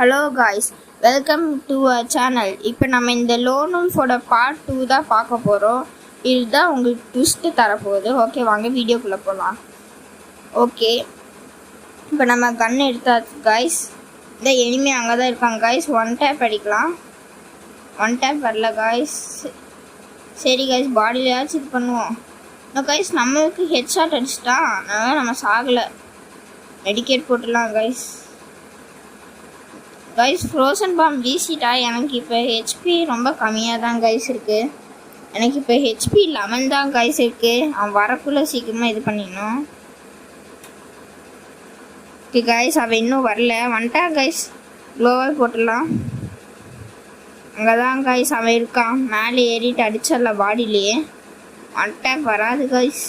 Hello guys, welcome to our channel. இப்போ நம்ம இந்த லோன் உல்ஃபோட பார்ட் 2 தான் பார்க்க போகிறோம். இதுதான் உங்களுக்கு ட்விஸ்ட்டு தரப்போகுது. ஓகே, வாங்க வீடியோக்குள்ளே போகலாம். ஓகே, இப்போ நம்ம கன் எடுத்தாச்சு காய்ஸ். இந்த எனிமே அங்கே தான் இருக்காங்க காய்ஸ். 1 டேப் அடிக்கலாம். 1 டேப் வரல காய்ஸ். சரி காய்ஸ், பாடியிலையாச்சும் இது பண்ணுவோம். இன்னும் காய்ஸ் நம்மளுக்கு ஹெட் ஷாட் அடிச்சிட்டா, அதனால் நம்ம சாகலை. மெடிக்கேட் போட்டுடலாம் காய்ஸ். கைஸ், ஃப்ரோசன் பாம் வீசிட்டா எனக்கு இப்போ ஹெச்பி ரொம்ப கம்மியாக தான் கைஸ் இருக்குது. எனக்கு இப்போ ஹெச்பி 11 தான் கைஸ் இருக்குது. அவன் வரக்குள்ளே சீக்கிரமாக இது பண்ணிடணும். ஓகே கைஸ், அவன் இன்னும் வரல. வந்துட்டா கைஸ், க்ளோவால் போட்டுடலாம். அங்கே தான் கைஸ் அவன் இருக்கான். மேலே ஏறிட்டு அடிச்சிடல பாடியிலேயே. வந்துட்டா வராது கைஸ்.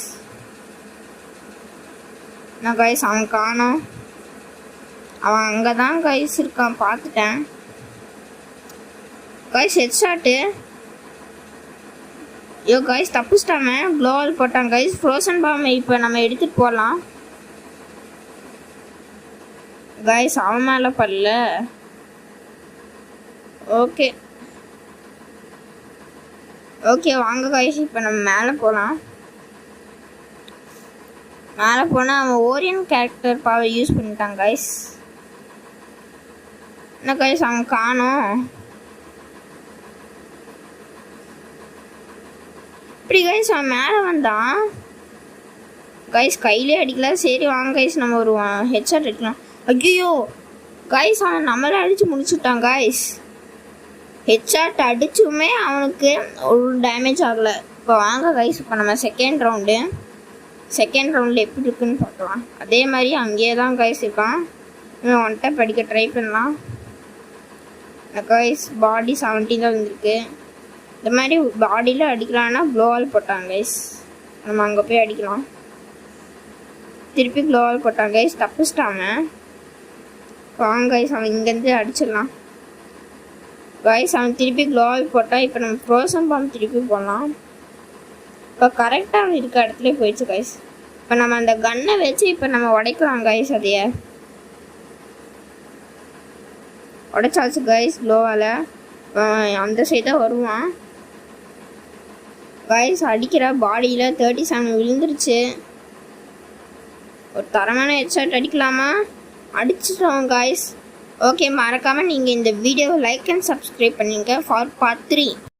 என்ன கைஸ், அவன் காணோம். அவன் அங்கே தான் கைஸ் இருக்கான், பார்த்துட்டேன் கைஸ். ஹெட்ஷாட்டு. ஐயோ கைஸ், தப்புச்சிட்டாம. க்ளோவால் போட்டான் கைஸ். ஃப்ரோசன் பாம் இப்போ நம்ம எடுத்துகிட்டு போகலாம் கைஸ். அவன் மேலே படல. ஓகே ஓகே, வாங்க கைஸ், இப்போ நம்ம மேலே போகலாம். மேலே போனால் அவன் ஓரியன் கேரக்டர் பவர் யூஸ் பண்ணிட்டான் கைஸ். என்ன கைஸ், அவன் காணோம். இப்படி கைஸ் அவன் மேலே வந்தான் கைஸ். கையிலே அடிக்கல. சரி வாங்க கைஸ், நம்ம ஒரு ஹெட்ஷாட் அடிக்கலாம். ஐயோ கைஸ், அவன் நம்மளே அடித்து முடிச்சுட்டான் கைஸ். ஹெட்ஷாட் அடிச்சுமே அவனுக்கு ஒரு டேமேஜ் ஆகலை. இப்போ வாங்க கைஸ், இப்போ நம்ம செகண்ட் ரவுண்டில் எப்படி இருக்குன்னு பார்க்கலாம். அதே மாதிரி அங்கேயே தான் கைஸ் இருக்கான். இன்னும் 1 டேப் அடிக்க ட்ரை பண்ணலாம் கைஸ். பாடி 17 தான் வந்துருக்கு. இந்த மாதிரி பாடியில் அடிக்கலான்னா க்ளோவால் போட்டாங்க கைஸ். நம்ம அங்கே போய் அடிக்கலாம். திருப்பி க்ளோவால் போட்டாங்க கைஸ். தப்பிச்சிட்டாங்க. வாங்க கைஸ், அவன் இங்கேருந்து அடிச்சிடலாம் கைஸ். அவன் திருப்பி க்ளோவால் போட்டால் இப்போ நம்ம ஃப்ரோசன் பாம் திருப்பி போடலாம். இப்போ கரெக்டாக அவன் இருக்க இடத்துல போயிடுச்சு கைஸ். இப்போ நம்ம அந்த கன்னை வச்சு இப்போ நம்ம உடைக்கலாம் கைஸ். அதையே உடைச்சாச்சு கைஸ். க்ளோவால் அந்த சைடாக வருவான் கைஸ். அடிக்கிற பாடியில் 37 விழுந்துருச்சு. ஒரு தரமான ஹெட்ஷாட் அடிக்கலாமா? அடிச்சிட்டோம் கைஸ். ஓகே, மறக்காமல் நீங்கள் இந்த வீடியோவை லைக் அண்ட் சப்ஸ்கிரைப் பண்ணுங்க ஃபார் பார்ட் 3.